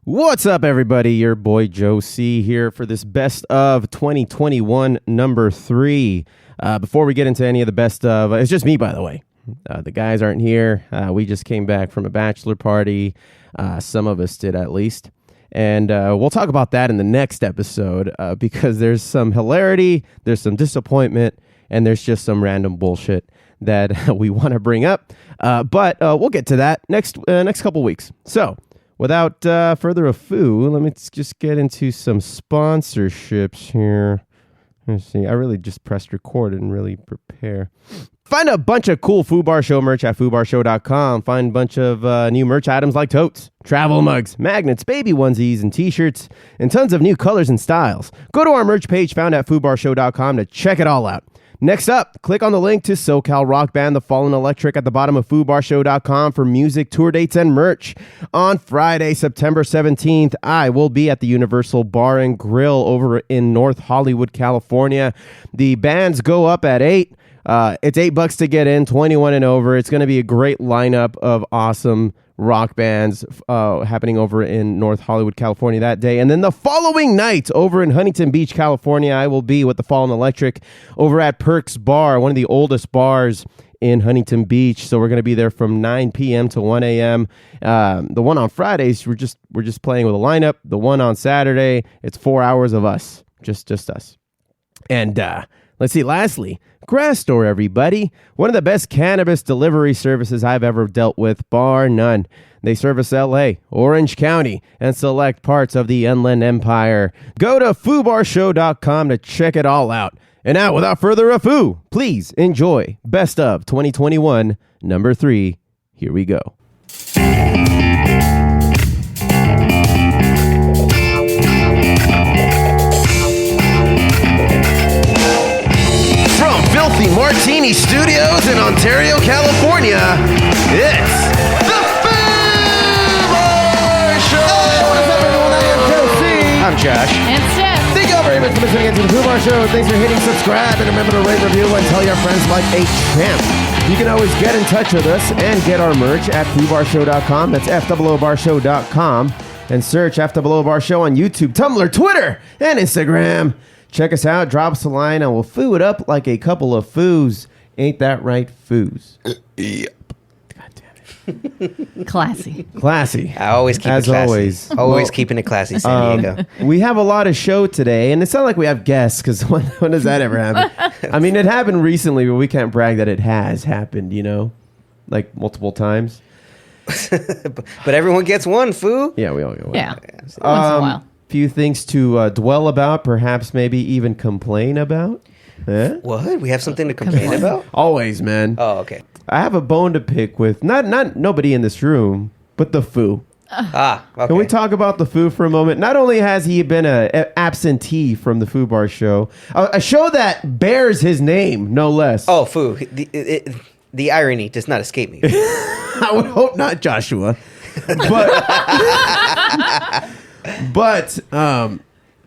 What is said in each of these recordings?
What's up, everybody? Your boy Joe C here for this best of 2021 number 3. Before we get into any of the best of, it's just me, by the way. The guys aren't here. We just came back from a bachelor party. Some of us did, at least. And we'll talk about that in the next episode because there's some hilarity, there's some disappointment, and there's just some random bullshit that we want to bring up. But we'll get to that next couple weeks. So without further ado, let me just get into some sponsorships here. Let's see. I really just pressed record and really prepare. Find a bunch of cool Foo Bar Show merch at FooBarShow.com. Find a bunch of new merch items like totes, travel mugs, magnets, baby onesies, and t-shirts, and tons of new colors and styles. Go to our merch page found at FooBarShow.com to check it all out. Next up, click on the link to SoCal rock band The Fallen Electric at the bottom of FooBarShow.com for music, tour dates, and merch. On Friday, September 17th, I will be at the Universal Bar and Grill over in North Hollywood, California. The bands go up at 8. It's $8 to get in, 21 and over. It's going to be a great lineup of awesome rock bands happening over in North Hollywood, California that day. And then the following night over in Huntington Beach, California, I will be with the Fallen Electric over at Perks Bar, one of the oldest bars in Huntington Beach. So we're going to be there from 9 p.m. to 1 a.m. The one on Fridays, we're just playing with a lineup. The one on Saturday, it's 4 hours of us, just us. And let's see, lastly, Grass Store, everybody. One of the best cannabis delivery services I've ever dealt with, bar none. They service L.A., Orange County, and select parts of the Inland Empire. Go to FooBarShow.com to check it all out. And now, without further ado, please enjoy Best of 2021, number 3. Here we go. Filthy Martini Studios in Ontario, California, it's the Foo Bar Show! What's up, everyone? I am Joe C. I'm Josh. And Steph. Thank you all very much for listening to the Foo Bar Show. Thanks for hitting subscribe, and remember to rate, review, and tell your friends like a champ. You can always get in touch with us and get our merch at FooBarShow.com. That's FOOBarshow.com. And search FOO Bar Show on YouTube, Tumblr, Twitter, and Instagram. Check us out, drop us a line, and we'll foo it up like a couple of foos. Ain't that right, foos? Yep. God damn it. Classy. I always keep it classy. Always. Always keeping it classy, San Diego. We have a lot of show today, and it's not like we have guests, because when does that ever happen? I mean, it happened recently, but we can't brag that it has happened, like multiple times. But everyone gets one, foo. Yeah, we all get one. Yeah. Once in a while. Few things to dwell about, perhaps maybe even complain about. Eh? What? We have something to complain about? Always, man. Oh, okay. I have a bone to pick with not nobody in this room, but the Foo. Okay. Can we talk about the Foo for a moment? Not only has he been an absentee from the Foo Bar Show, a show that bears his name, no less. Oh, foo. The irony does not escape me. I would hope not, Joshua. But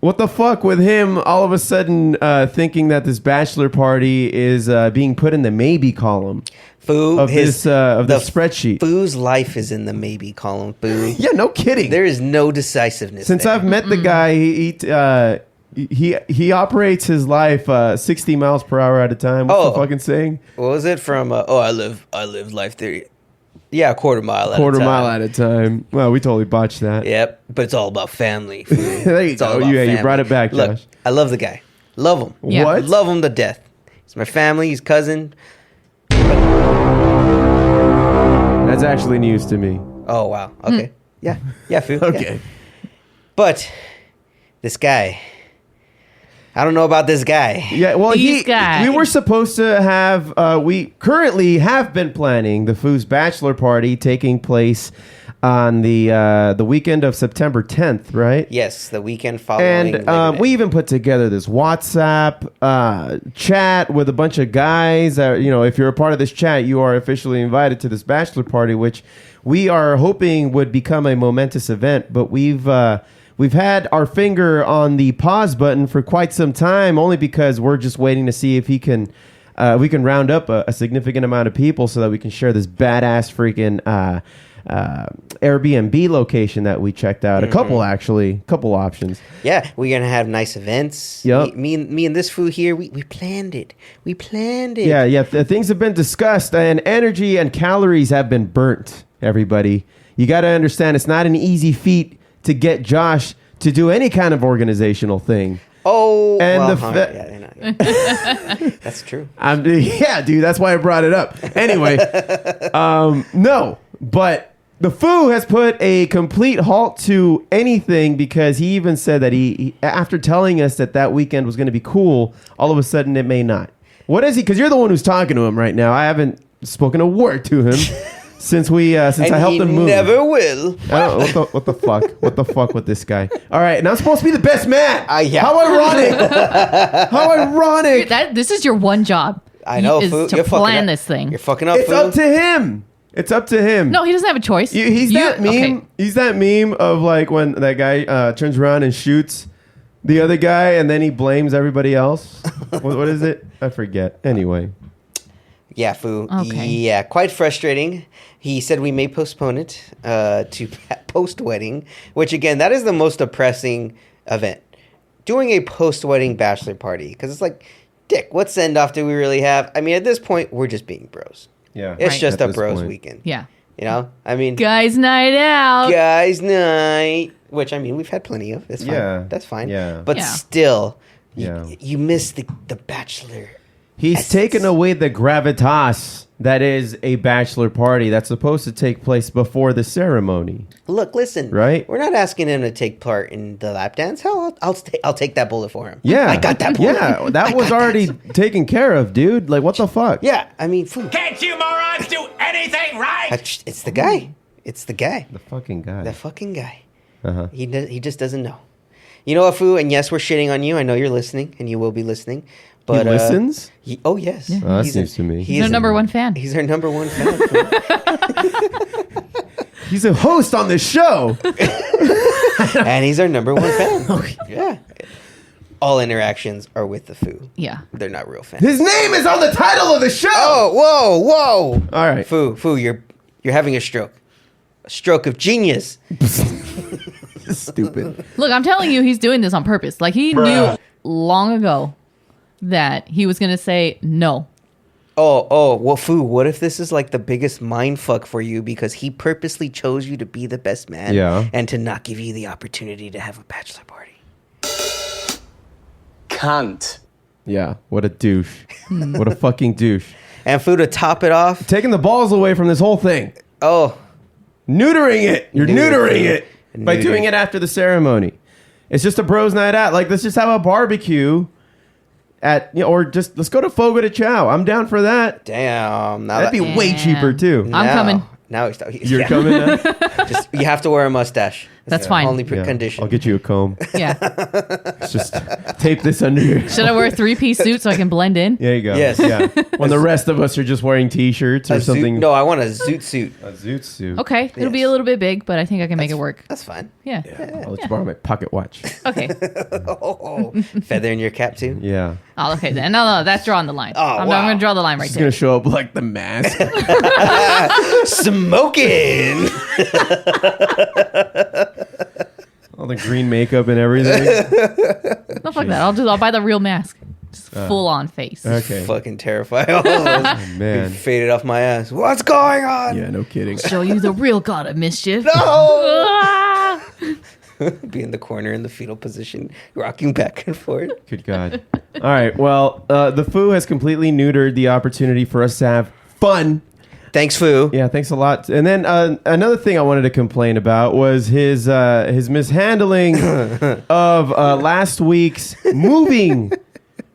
what the fuck with him all of a sudden thinking that this bachelor party is being put in the maybe column Foo, of the spreadsheet. Foo's life is in the maybe column, foo. Yeah, no kidding. There is no decisiveness Since there. I've met the guy, he operates his life 60 miles per hour at a time. What's the fucking saying? What was it from? I live life theory. Yeah, a quarter mile at a time. Well, we totally botched that. Yep, but it's all about family. There you go. You brought it back, Look, Josh. I love the guy. Love him. Yeah. What? Love him to death. He's my family. He's cousin. That's actually news to me. Oh, wow. Okay. Yeah, foo. Okay. Yeah. But this guy... I don't know about this guy. Yeah, well, we were supposed to have, we currently have been planning the Foo's bachelor party taking place on the weekend of September 10th, right? Yes, the weekend following. And we even put together this WhatsApp chat with a bunch of guys. If you're a part of this chat, you are officially invited to this bachelor party, which we are hoping would become a momentous event. But we've had our finger on the pause button for quite some time, only because we're just waiting to see if we can round up a significant amount of people so that we can share this badass freaking Airbnb location that we checked out. A couple options. Yeah, we're gonna have nice events. Yep. Me and this fool here, we planned it. We planned it. Yeah. Things have been discussed, and energy and calories have been burnt. Everybody, you got to understand, it's not an easy feat to get Josh to do any kind of organizational thing. Oh, and well, they're not. Yeah. That's true. Yeah, dude, that's why I brought it up. Anyway, no, but the Foo has put a complete halt to anything because he even said that he after telling us that weekend was going to be cool, all of a sudden it may not. What is he? Because you're the one who's talking to him right now. I haven't spoken a word to him since I helped him move. Never will. What the fuck? What the fuck with this guy? All right, and I'm supposed to be the best man. Yeah. How ironic! How ironic! This is your one job. I know. Is Foo, to you're fucking plan up. this thing. You're fucking up. It's Foo. up to him. It's up to him. No, he doesn't have a choice. He's that meme. Okay. He's that meme of like when that guy turns around and shoots the other guy, and then he blames everybody else. What is it? I forget. Anyway. Yeah, Foo. Okay. Yeah, quite frustrating. He said we may postpone it to post-wedding, which, again, that is the most depressing event. Doing a post-wedding bachelor party. Because it's like, Dick, what send-off do we really have? I mean, at this point, we're just being bros. Yeah. It's Right. just At a this bros point. weekend. Yeah. You know? I mean, Guys' night out. guys' night. Which, I mean, we've had plenty of. It's fine. Yeah. That's fine. Yeah. But Yeah. still, Yeah. you miss the bachelor. He's essence. taken away the gravitas that is a bachelor party that's supposed to take place before the ceremony. Look, listen. Right? We're not asking him to take part in the lap dance. Hell, I'll take that bullet for him. Yeah. I got that bullet. Yeah, that I was got already that. taken care of, dude. Like, what the fuck? Yeah, I mean, Foo. Can't you morons do anything right? It's the guy. It's the guy. The fucking guy. The fucking guy. Uh-huh. He just doesn't know. You know what, Foo? And yes, we're shitting on you. I know you're listening, and you will be listening. But He listens? oh yes. Yeah. Oh, that He's seems to me. He's our number one fan. He's our number one fan. Foo. He's a host on this show. And he's our number one fan. Yeah. All interactions are with the Foo. Yeah. They're not real fans. His name is on the title of the show. Oh, whoa. All right. Foo, you're having a stroke. A stroke of genius. Stupid. Look, I'm telling you, he's doing this on purpose. Like, he knew long ago that he was going to say no. Oh, well, Foo, what if this is like the biggest mind fuck for you because he purposely chose you to be the best man and to not give you the opportunity to have a bachelor party? Cunt. Yeah, what a douche. What a fucking douche. And Foo, to top it off, Taking the balls away from this whole thing. Neutering it. You're neutering it by doing it after the ceremony. It's just a bros night out. Like, let's just have a barbecue or just let's go to Fogo de Chao. I'm down for that. damn. Now That'd be way Yeah. cheaper too. I'm coming. Now You're coming now? Just, you have to wear a mustache. That's fine. Only Yeah. condition. I'll get you a comb. Yeah. Let's just tape this under your... Should I wear a 3-piece suit so I can blend in? There you go. Yes. Yeah. When the rest of us are just wearing t-shirts or A something. Zoot, no, I want a zoot suit. A zoot suit. Okay. It'll be Yes. a little bit big, but I think I can make it work. That's fine. Yeah. I'll let you borrow my pocket watch. Okay. Oh, feather in your cap too. Yeah. Oh, okay then. No, that's drawing the line. I'm wow. going to draw the line right She's there. going to show up like the mask. Smoking. All the green makeup and everything. No, fuck that. I'll buy the real mask. Just full on face. Okay. Fucking terrified. Oh, Man. faded off my ass. What's going on? Yeah, no kidding. Show you the real god of mischief. No. Ah! Be in the corner in the fetal position, rocking back and forth. Good God. All right. Well, the Foo has completely neutered the opportunity for us to have fun. Thanks, Foo. Yeah, thanks a lot. And then another thing I wanted to complain about was his mishandling of last week's moving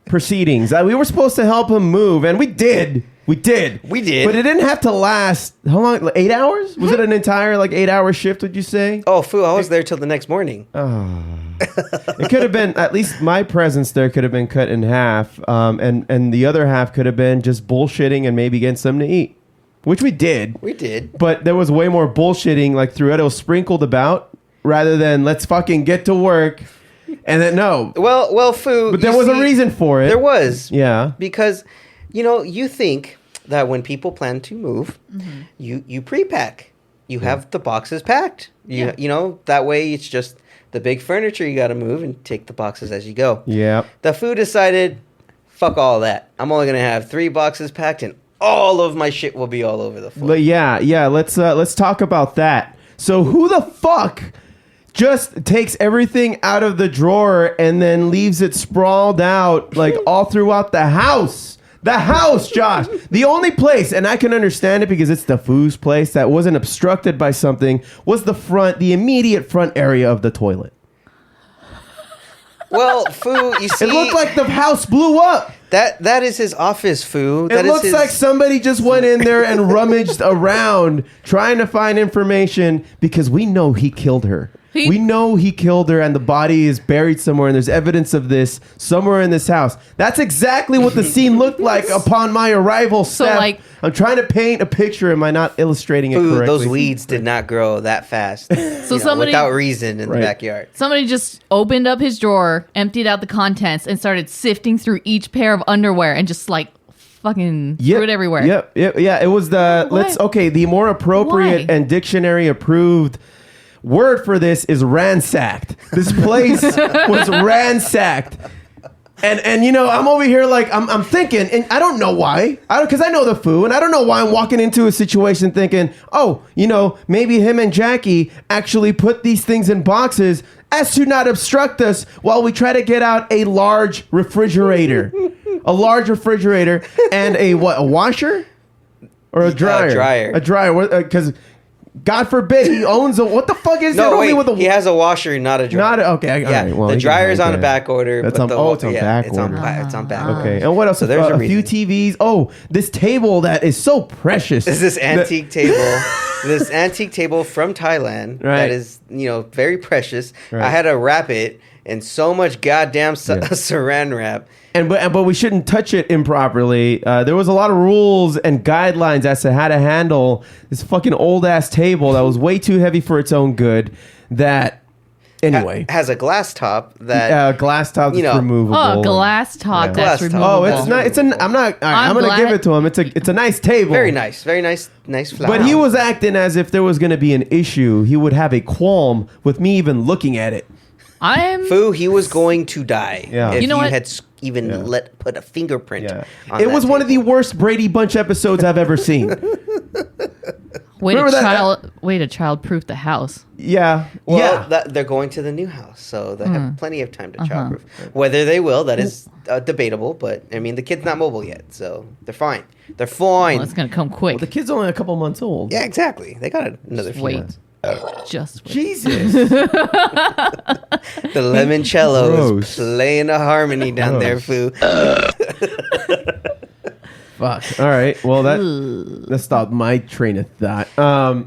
proceedings. We were supposed to help him move, and we did. We did. We did. But it didn't have to last, how long? Like 8 hours? Was it an entire 8-hour shift, would you say? Oh, Foo, I was there till the next morning. It could have been, at least my presence there could have been cut in half, and the other half could have been just bullshitting and maybe getting something to eat, which we did. We did. But there was way more bullshitting throughout. It was sprinkled about rather than let's fucking get to work. And then no. Well, Foo. But there was a reason for it. There was. Yeah. Because, you think that when people plan to move, you pre-pack. you have the boxes packed. You know, that way it's just the big furniture you got to move and take the boxes as you go. Yeah. The food decided, fuck all that. I'm only going to have 3 boxes packed and all of my shit will be all over the floor. But yeah. Let's talk about that. So who the fuck just takes everything out of the drawer and then leaves it sprawled out like all throughout the house? The house, Josh. The only place, and I can understand it because it's the Foo's place, that wasn't obstructed by something was the immediate front area of the toilet. Well, Foo, you see... It looked like the house blew up. That is his office, Foo. It looks like somebody just went in there and rummaged around trying to find information because we know he killed her. We know he killed her and the body is buried somewhere and there's evidence of this somewhere in this house. That's exactly what the scene looked like upon my arrival, Steph. So, like, I'm trying to paint a picture. Am I not illustrating it correctly? Those weeds did not grow that fast. So somebody, without reason in the backyard. Somebody just opened up his drawer, emptied out the contents, and started sifting through each pair of underwear and just like fucking threw it everywhere. Yep. Yeah. It was the more appropriate and dictionary approved word for this is ransacked. This place was ransacked. And you know, I'm over here like I'm thinking, and I don't know why. Because I know the Foo, and I don't know why I'm walking into a situation thinking, oh, you know, maybe him and Jackie actually put these things in boxes as to not obstruct us while we try to get out a large refrigerator. A large refrigerator and a washer? Or a dryer? A dryer. Because God forbid he owns a... What the fuck is no, it? Wait, With a, he has a washer, not a dryer. Okay. All right, well, the dryer's on a back order. It's on back order. It's on back order. Okay, and what else? So there's a few TVs. Oh, this table that is so precious. Is this antique table? This antique table from Thailand that is, you know, very precious. Right. I had to wrap it in so much goddamn saran wrap. But we shouldn't touch it improperly. There was a lot of rules and guidelines as to how to handle this fucking old ass table that was way too heavy for its own good. That anyway has a glass top that glass top that's removable. Oh, glass top that's removable. Oh, it's not. I'm gonna give it to him. It's a nice table. Very nice flower. But he was acting as if there was gonna be an issue. He would have a qualm with me even looking at it. Foo, he was going to die. Yeah. If you know what? had even put a fingerprint on it was that one table. of the worst Brady Bunch episodes I've ever seen. Way to child-proof the house. Yeah. Well, they're going to the new house, so they have plenty of time to childproof. Whether they will, that is debatable, but, I mean, the kid's not mobile yet, so they're fine. They're fine. Well, it's going to come quick. Well, the kid's only a couple months old. Yeah, exactly. They got another few months. Just wait. Jesus. The limoncello is playing a harmony down there, Foo. Fuck. All right. Well, that stopped my train of thought.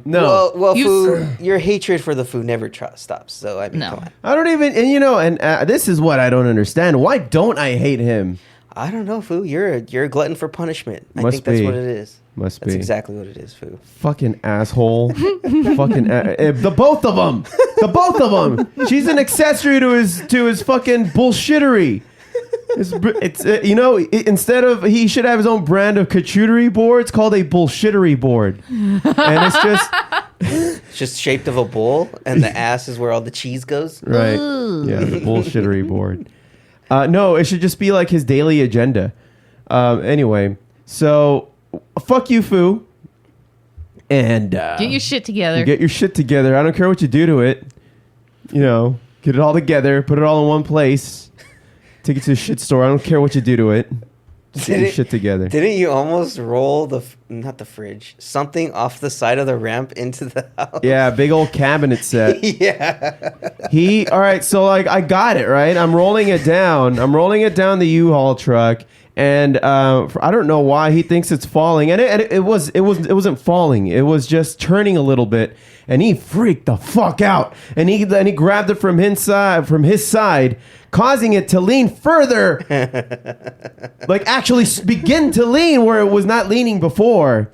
No. Well, Foo, your hatred for the Foo never stops. So I mean, come on. I don't even. And this is what I don't understand. Why don't I hate him? I don't know, Foo. You're a glutton for punishment. I think be. that's what it is. Must That's be. exactly what it is, Foo. Fucking asshole. The both of them. The both of them. She's an accessory to his fucking bullshittery. It's instead of he should have his own brand of charcuterie board, it's called a bullshittery board. And it's just shaped of a bull, and the ass is where all the cheese goes. Right. Yeah, the bullshittery board. No, it should just be like his daily agenda. Anyway, so fuck you, Foo. And get your shit together. Get your shit together. I don't care what you do to it. You know, get it all together. Put it all in one place. Take it to the shit store. I don't care what you do to it. Just get your shit together. Didn't you almost roll not the fridge, something off the side of the ramp into the house? Yeah, big old cabinet set. Yeah. All right, so like I got it, right? I'm rolling it down the U-Haul truck. And I don't know why he thinks it's falling, and it wasn't falling. It was just turning a little bit, and he freaked the fuck out. And he grabbed it from his side, causing it to lean further, like actually begin to lean where it was not leaning before.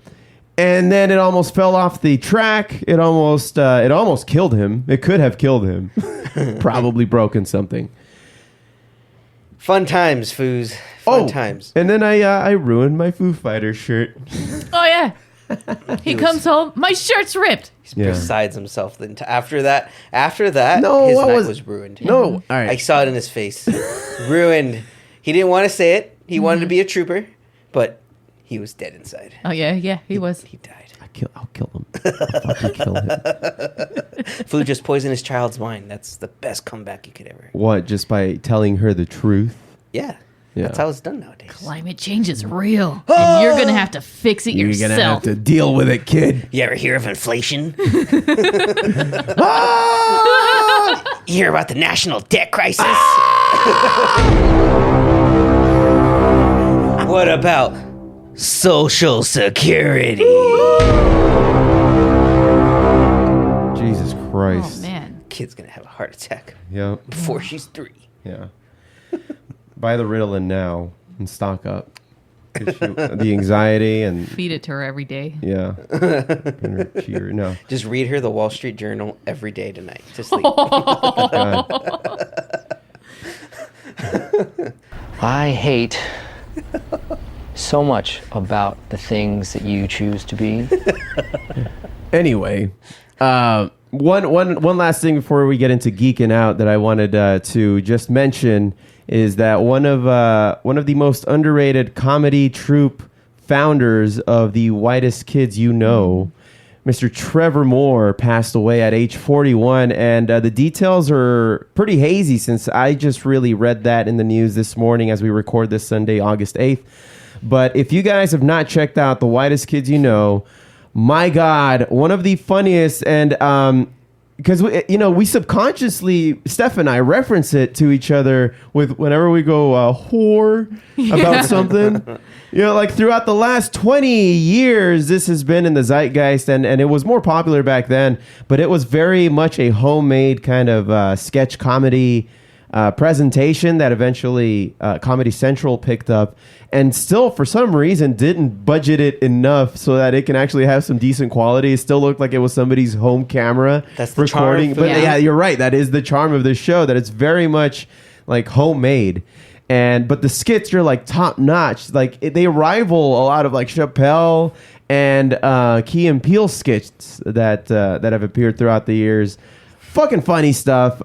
And then it almost fell off the track. It almost killed him. It could have killed him. Probably broken something. Fun times, Foos. Fun times. And then I ruined my Foo Fighters shirt. Oh yeah. He comes home, my shirt's ripped. He's Yeah. besides himself. After that, No, his what night was- was ruined. No, all right. I saw it in his face. Ruined. He didn't want to say it. He wanted to be a trooper, but he was dead inside. Oh yeah, he was. He died. I'll kill him. I'll fucking kill him. Flu just poisoned his child's mind. That's the best comeback you could ever. What? Just by telling her the truth? Yeah. Yeah. That's how it's done nowadays. Climate change is real, and you're gonna have to fix it You're yourself. gonna have to deal with it, kid. You ever hear of inflation? Ah! You hear about the national debt crisis? What about Social Security? Jesus Oh Christ. man, Kid's gonna have a heart attack Yeah. before she's 3. Yeah. Buy the Ritalin now and stock up. 'Cause the anxiety and feed it to her every day. yeah. No. Just read her the Wall Street Journal every day tonight to sleep. God. I hate so much about the things that you choose to be. Anyway, one last thing before we get into geeking out that I wanted to just mention is that one of the most underrated comedy troupe founders of the Whitest Kids You Know, Mr. Trevor Moore, passed away at age 41, and the details are pretty hazy since I just really read that in the news this morning as we record this Sunday, August 8th. But if you guys have not checked out the Whitest Kids You Know, my God, one of the funniest and because we subconsciously, Steph and I reference it to each other with whenever we go whore about something. Like throughout the last 20 years, this has been in the zeitgeist, and it was more popular back then, but it was very much a homemade kind of sketch comedy presentation that eventually Comedy Central picked up, and still for some reason didn't budget it enough so that it can actually have some decent quality. It still looked like it was somebody's home camera That's the recording. charm. But yeah, you're right. That is the charm of this show, that it's very much like homemade. But the skits are like top notch. Like they rival a lot of like Chappelle and Key and Peele skits that have appeared throughout the years. Fucking funny stuff.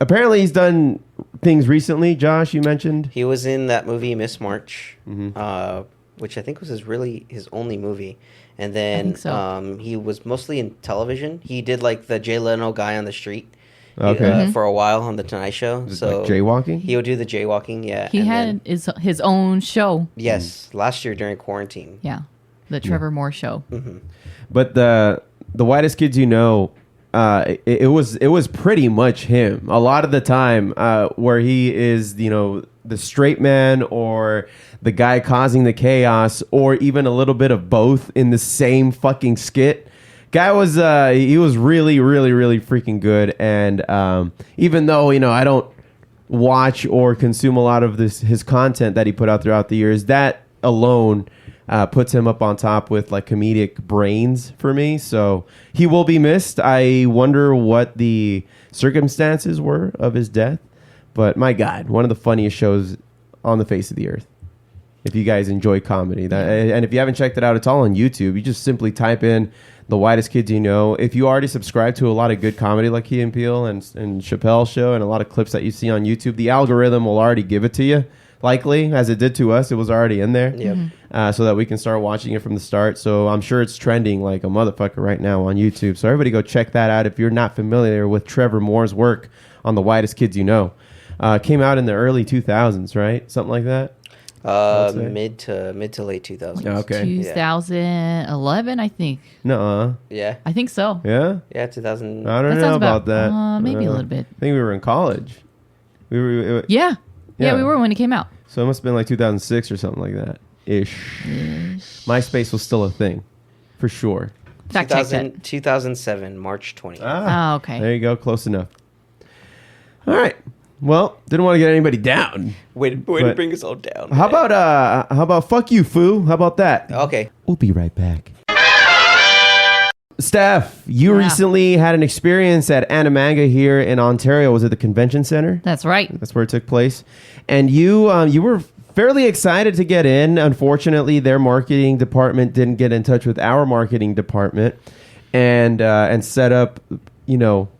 Apparently he's done things recently. Josh, you mentioned He was in that movie Miss March, which I think was his only movie. And then I think so. He was mostly in television. He did like the Jay Leno guy on the street Okay. for a while on the Tonight Show. So like jaywalking. he would do the jaywalking, yeah. He and had then- his own show. yes, last year during quarantine. Yeah, the Trevor Moore show. But the Whitest Kids You Know, it was pretty much him a lot of the time, where he is the straight man or the guy causing the chaos, or even a little bit of both in the same fucking skit. Guy was he was really really really freaking good, and even though I don't watch or consume a lot of his content that he put out throughout the years, that alone puts him up on top with like comedic brains for me. So he will be missed. I wonder what the circumstances were of his death, but my God, one of the funniest shows on the face of the earth. If you guys enjoy comedy, and if you haven't checked it out, it's all on YouTube. You just simply type in The Whitest Kids You Know. If you already subscribe to a lot of good comedy like Key and Peele and Chappelle Show and a lot of clips that you see on YouTube, the algorithm will already give it to you. Likely, as it did to us, it was already in there. Yep. So that we can start watching it from the start. So I'm sure it's trending like a motherfucker right now on YouTube. So everybody go check that out if you're not familiar with Trevor Moore's work on The Whitest Kids You Know. Came out in the early 2000s, right? Something like that? say. Mid to late 2000s. Okay. 2011, I think. Nuh-uh. Yeah. I think so. Yeah? Yeah, 2000. I don't That know sounds about that. maybe a little bit. I think we were in college. We were, Yeah. Yeah. Yeah, we were when it came out. so it must have been like 2006 or something like that. Ish. MySpace was still a thing. For sure. Fact check that. 2007, March 20th. Oh, okay. There you go. Close enough. All right. Well, didn't want to get anybody down. Way to But- bring us all down. How about fuck you, foo? How about that? Okay. We'll be right back. Steph, you Yeah. recently had an experience at Animanga here in Ontario. Was it the convention center? That's right. That's where it took place. And you were fairly excited to get in. Unfortunately, their marketing department didn't get in touch with our marketing department and set up,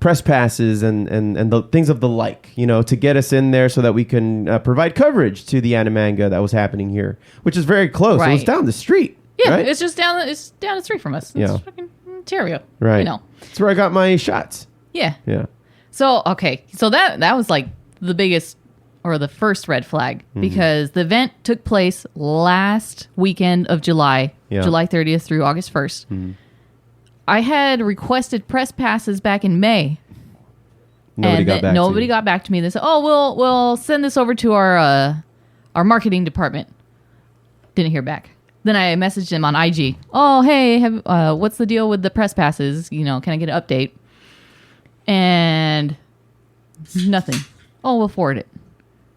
press passes and the things of the like, to get us in there so that we can provide coverage to the Animanga that was happening here, which is very close. It was Right. down the street. Yeah, right? it's just down the street from us. It's Yeah. fucking Ontario. Right. That's where I got my shots. Yeah. Yeah. So that was like the biggest or the first red flag because the event took place last weekend of July, Yeah. July 30th through August 1st. I had requested press passes back in May. Nobody got back to me. They said, "Oh, we'll send this over to our marketing department." Didn't hear back. Then I messaged him on IG. "Oh, hey, what's the deal with the press passes? Can I get an update?" And nothing. "Oh, we'll forward it."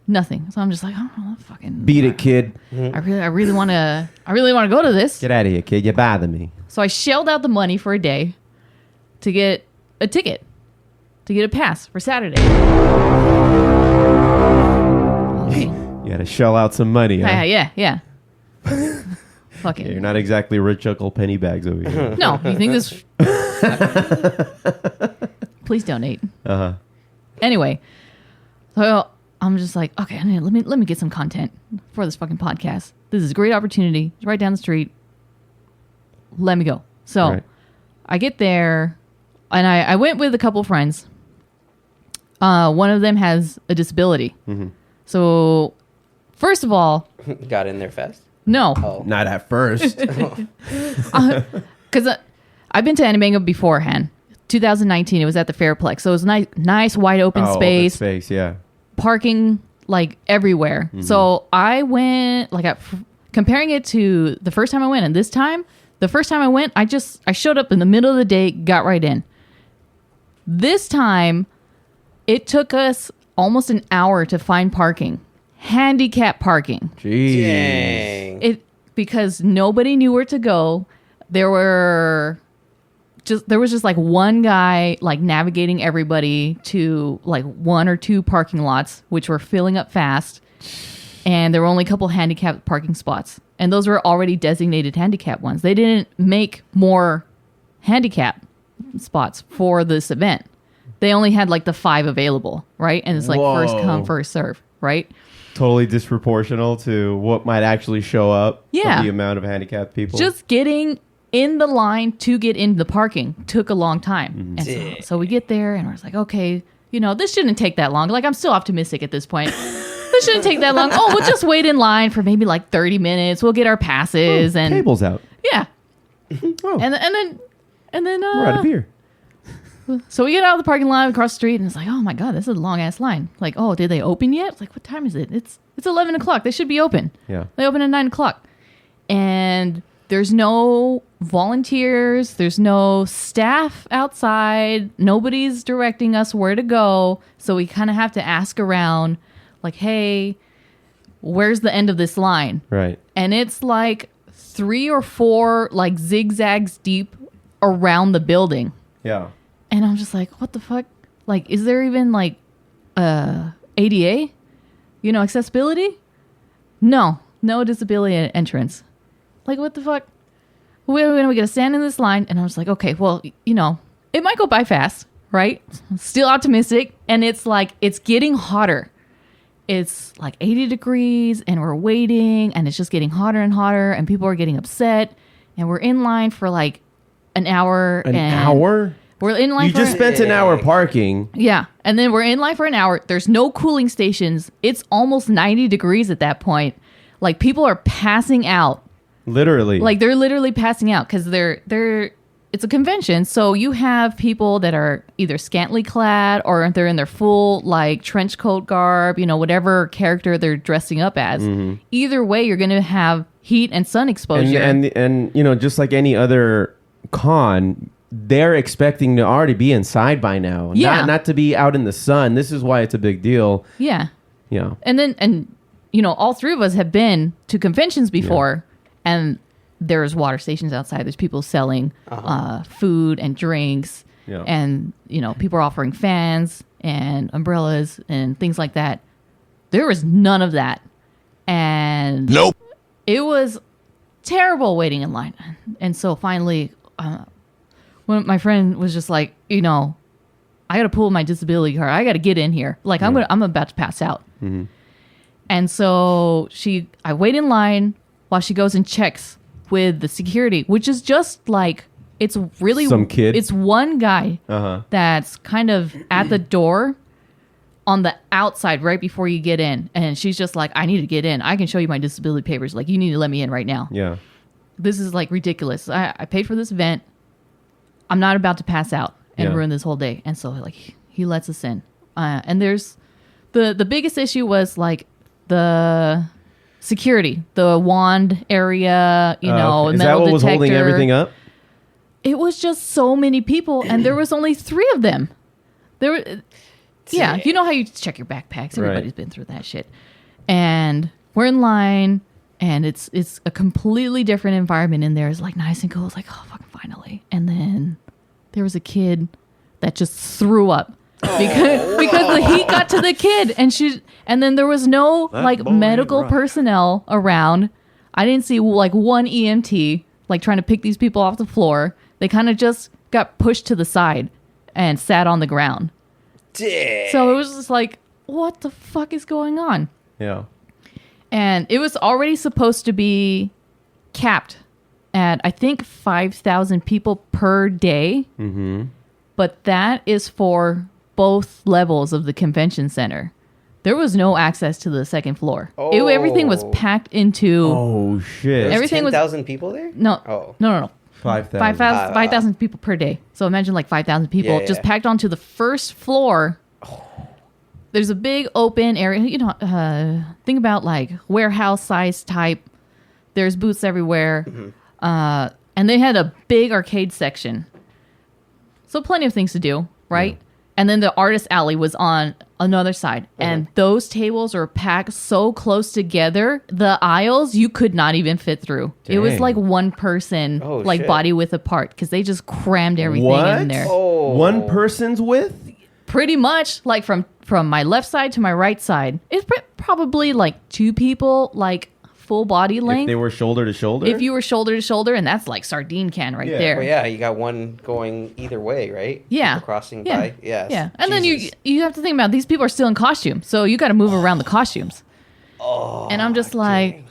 Nothing. So I'm just like, "Oh, fucking Beat it, kid. I really want to go to this." Get out of here, kid. You bother me. So I shelled out the money for a day to get a ticket, to get a pass for Saturday. Okay. You got to shell out some money. Huh? Yeah. Fucking. Yeah, you're not exactly rich Uncle Pennybags over here. No, you think this? Please donate. Anyway, so I'm just like, okay, let me get some content for this fucking podcast. This is a great opportunity. It's right down the street. Let me go. So Right. I get there, and I went with a couple friends. One of them has a disability. So first of all, Got in there fast. no. Oh. Not at first. Because I've been to Animanga beforehand. 2019, it was at the Fairplex. So it was nice wide open Open space, space, yeah. parking like everywhere. So I went, comparing it to the first time I went and this time, the first time I went, I showed up in the middle of the day, got right in. This time, it took us almost an hour to find parking. Handicap parking. Jeez. Dang. Because nobody knew where to go. There was just like one guy like navigating everybody to like one or two parking lots, which were filling up fast. And there were only a couple handicapped parking spots. And those were already designated handicap ones. They didn't make more handicap spots for this event. They only had like the 5 available, right? And it's like first come, first serve, right? Totally disproportional to what might actually show up. Yeah. For the amount of handicapped people. Just getting in the line to get into the parking took a long time. And so we get there and we're like, okay, this shouldn't take that long. Like, I'm still optimistic at this point. This shouldn't take that long. Oh, we'll just wait in line for maybe like 30 minutes. We'll get our passes and Cable's out. yeah. Oh, And then we're out of beer. so we get out of the parking lot across the street and it's like, oh my God, this is a long ass line. Like, oh, did they open yet? It's like, what time is it? It's 11 o'clock. They should be open. Yeah. They open at 9 o'clock. And there's no volunteers. There's no staff outside. Nobody's directing us where to go. So we kind of have to ask around like, hey, where's the end of this line? Right. And it's like 3 or 4 like zigzags deep around the building. Yeah. And I'm just like, what the fuck? Like, is there even like ADA? Accessibility? No disability entrance. Like, what the fuck? We gotta stand in this line. And I was like, okay, well, it might go by fast, right? Still optimistic. And it's like, it's getting hotter. It's like 80 degrees and we're waiting and it's just getting hotter and hotter and people are getting upset. And we're in line for like an hour. An hour? We're in line You just spent an hour parking. Yeah. And then we're in line for an hour. There's no cooling stations. It's almost 90 degrees at that point. Like, people are passing out. Literally. Like, they're literally passing out because it's a convention. So you have people that are either scantily clad or they're in their full like trench coat garb, whatever character they're dressing up as. Either way, you're going to have heat and sun exposure. And just like any other con, they're expecting to already be inside by now. Yeah. Not to be out in the sun. This is why it's a big deal. Yeah. Yeah. And all 3 of us have been to conventions before, and there's water stations outside. There's people selling food and drinks, and people are offering fans and umbrellas and things like that. There was none of that, and And it was terrible waiting in line. And so finally, when my friend was just like, I got to pull my disability card. I got to get in here. Like I'm about to pass out. Mm-hmm. And so I wait in line while she goes and checks with the security, which is just like, it's really some kid. It's one guy that's kind of at the door on the outside right before you get in. And she's just like, I need to get in. I can show you my disability papers. Like, you need to let me in right now. Yeah. This is like ridiculous. I paid for this event. I'm not about to pass out and ruin this whole day. And so like he lets us in. And there's the biggest issue was like the security, the wand area, Okay. metal Is that what detector. was holding everything up? It was just so many people, and there was only 3 of them. Yeah, you know how you check your backpacks. Everybody's been through that shit. And we're in line, and it's a completely different environment in there. It's like nice and cool. It's like, oh, fucking finally. And then there was a kid that just threw up because the heat got to the kid, and then there was no medical personnel around. I didn't see like one EMT like trying to pick these people off the floor. They kind of just got pushed to the side and sat on the ground. Dang. So it was just like, what the fuck is going on? Yeah. And it was already supposed to be capped at, I think, 5,000 people per day. Mm-hmm. But that is for both levels of the convention center. There was no access to the second floor. Everything was packed into... Oh, shit. There's everything was 10,000 people there? No. Oh. No. 5,000. 5,000 people per day. So imagine like 5,000 people just packed onto the first floor. There's a big open area. Think about like warehouse size type. There's booths everywhere. Mm-hmm. And they had a big arcade section. So plenty of things to do, right? Yeah. And then the artist alley was on another side. Mm-hmm. And those tables are packed so close together. The aisles, you could not even fit through. Dang. It was like one person, body width apart, because they just crammed everything in there. Oh. One person's width? Pretty much, like from my left side to my right side. It's probably like 2 people, like full body length. If they were shoulder to shoulder? If you were shoulder to shoulder, and that's like sardine can right there. Well, yeah, you got one going either way, right? Yeah. People crossing by. Yeah. Yeah. And then you have to think about these people are still in costume, so you got to move around the costumes. Oh. And I'm just like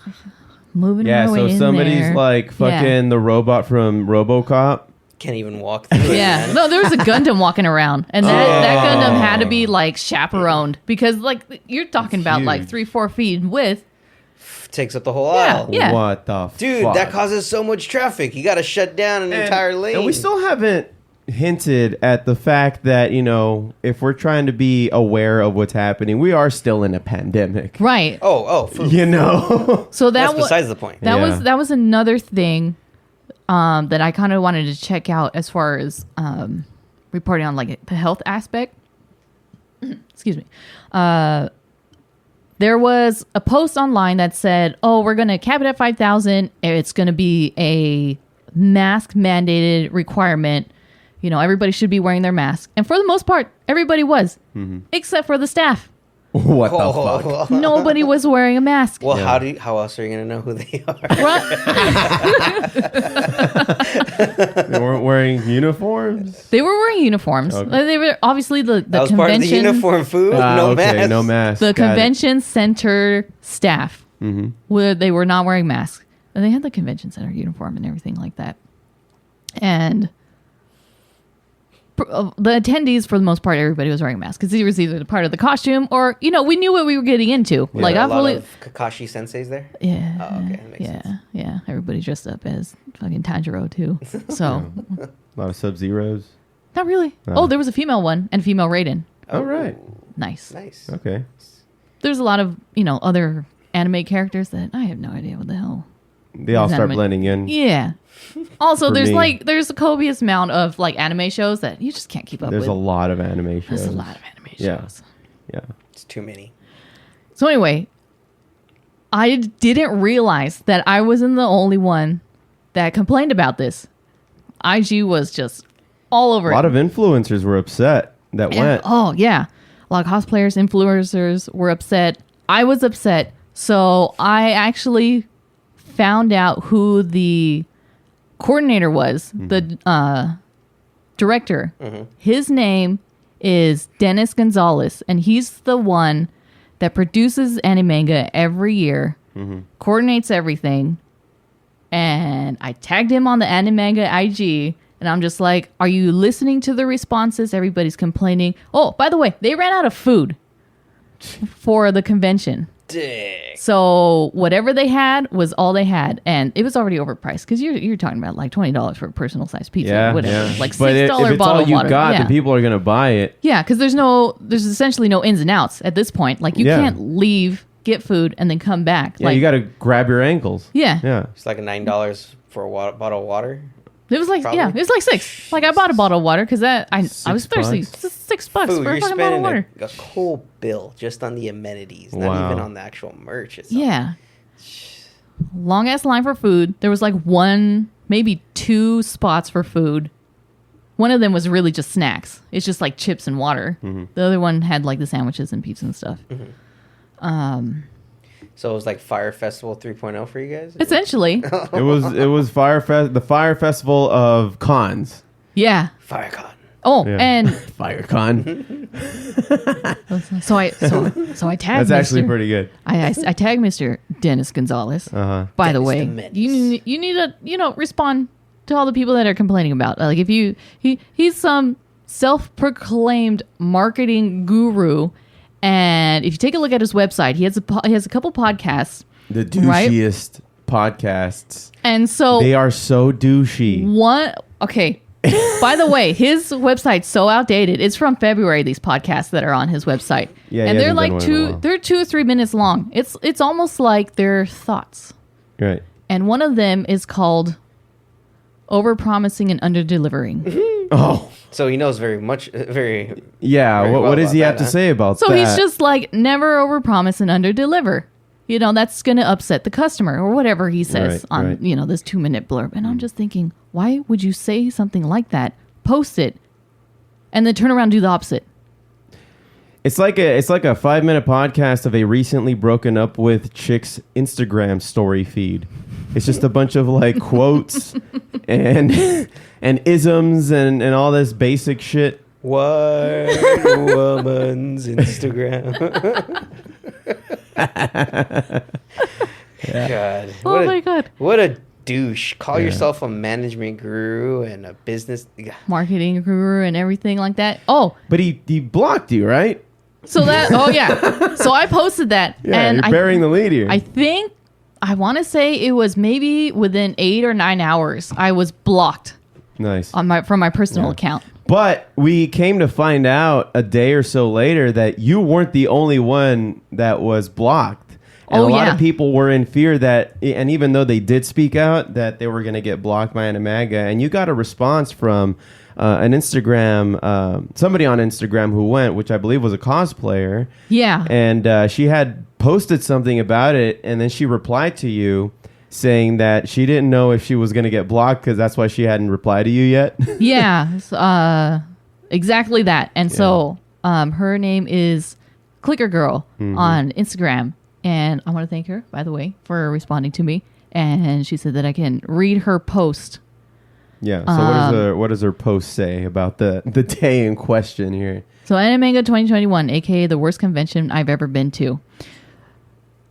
moving my way in there. Yeah, so somebody's like fucking the robot from RoboCop. Can't even walk through it. Yeah. No, there was a Gundam walking around, and that Gundam had to be like chaperoned because like you're talking about like 3-4 feet in width. Takes up the whole aisle. Yeah. What the Dude, fuck? that causes so much traffic. You got to shut down an entire lane. And we still haven't hinted at the fact that, if we're trying to be aware of what's happening, we are still in a pandemic. Right. Oh. So that's besides the point. That was another thing that I kind of wanted to check out as far as reporting on like the health aspect. Excuse me. There was a post online that said, we're going to cap it at 5,000. It's going to be a mask mandated requirement. Everybody should be wearing their mask. And for the most part, everybody was, except for the staff. What the fuck? Nobody was wearing a mask. Well, how else are you going to know who they are? They weren't wearing uniforms? They were wearing uniforms. Okay. They were obviously the that was convention. Part of the uniform food. No mask. No mask. The convention center staff, where they were not wearing masks. And they had the convention center uniform and everything like that. And the attendees, for the most part, everybody was wearing masks because it was either part of the costume or, we knew what we were getting into. Yeah. Like, a lot of Kakashi senseis there? Yeah. Oh, okay. That makes sense. Yeah. Everybody dressed up as fucking Tanjiro, too. So. A lot of Sub-Zeros? Not really. Oh, there was a female one and a female Raiden. Oh, right. Nice. Okay. There's a lot of, other anime characters that I have no idea what the hell. They all start blending in. Yeah. Also, there's a copious amount of like anime shows that you just can't keep up with. There's a lot of anime shows. There's a lot of anime shows. Yeah. It's too many. So anyway, I didn't realize that I wasn't the only one that complained about this. IG was just all over it. A lot of influencers were upset that went. Oh, yeah. A lot of cosplayers, influencers were upset. I was upset. So I actually found out who the coordinator was, the director. His name is Dennis Gonzalez, and he's the one that produces Animanga every year, coordinates everything. And I tagged him on the Animanga IG, and I'm just like, are you listening to the responses? Everybody's complaining. Oh, by the way, they ran out of food for the convention. Dick. So whatever they had was all they had, and it was already overpriced because you're talking about like $20 for a personal sized pizza, whatever, like $6 But if it's bottle all of you water. got, Yeah. then people are gonna buy it. Yeah, because there's essentially no ins and outs at this point. Like you can't leave, get food, and then come back. Yeah, like you got to grab your ankles. yeah, Yeah. It's like $9 for a bottle of water. it was like Probably. it was like $6. Like I bought a bottle of water because I was thirsty. $6? $6 Food, for a you're fucking bottle of water. spending a cool bill just on the amenities, Wow. not even on the actual merch itself. Yeah. Long ass line for food. There was like one, maybe two spots for food. One of them was really just snacks. It's just like chips and water. The other one had like the sandwiches and pizza and stuff. So it was like Fire Festival 3.0 for you guys? Essentially. It was the Fire Festival of cons. Yeah. FireCon. Oh, Yeah. and FireCon. so I tagged That's actually Mr. pretty good. I tagged Mr. Dennis Gonzalez. By the Dennis way, the Menace. you need to respond to all the people that are complaining about. Like if he's some self-proclaimed marketing guru, and if you take a look at his website, he has a couple podcasts, The Right? douchiest podcasts. and so They are so douchey. Okay. By the way, his website's so outdated. It's from February. These podcasts that are on his website, Yeah, and he they're hasn't done like one in a while. they're 2 or 3 minutes long. It's almost like their thoughts. Right. And one of them is called "Overpromising and Underdelivering." Oh. So he knows very much, very... Yeah. Very What well does he about have that, to huh? say about So that? he's just like, never overpromise and underdeliver. That's going to upset the customer or whatever he says Right, on right. this 2-minute blurb. And I'm just thinking, why would you say something like that? Post it, and then turn around and do the opposite. It's like a 5-minute podcast of a recently broken up with chick's Instagram story feed. It's just a bunch of like quotes and isms and all this basic shit. White woman's Instagram. God. Oh my God. What a douche. Call yourself a management guru and a business... Marketing guru and everything like that. Oh, But he blocked you, right? so that, oh yeah. So I posted that. Yeah, and you're burying the lead here. I think, I want to say it was maybe within 8 or 9 hours, I was blocked Nice. from my personal account. But we came to find out a day or so later that you weren't the only one that was blocked. And Oh, a lot yeah. of people were in fear that, and even though they did speak out, that they were going to get blocked by Animaga. And you got a response from an Instagram, somebody on Instagram who went, which I believe was a cosplayer. Yeah. And she had posted something about it, and then she replied to you saying that she didn't know if she was going to get blocked because that's why she hadn't replied to you yet. Yeah, exactly that. And so her name is Clicker Girl on Instagram. And I want to thank her, by the way, for responding to me. And she said that I can read her post. Yeah. So what does her post say about the day in question here? So Animanga 2021, aka the worst convention I've ever been to.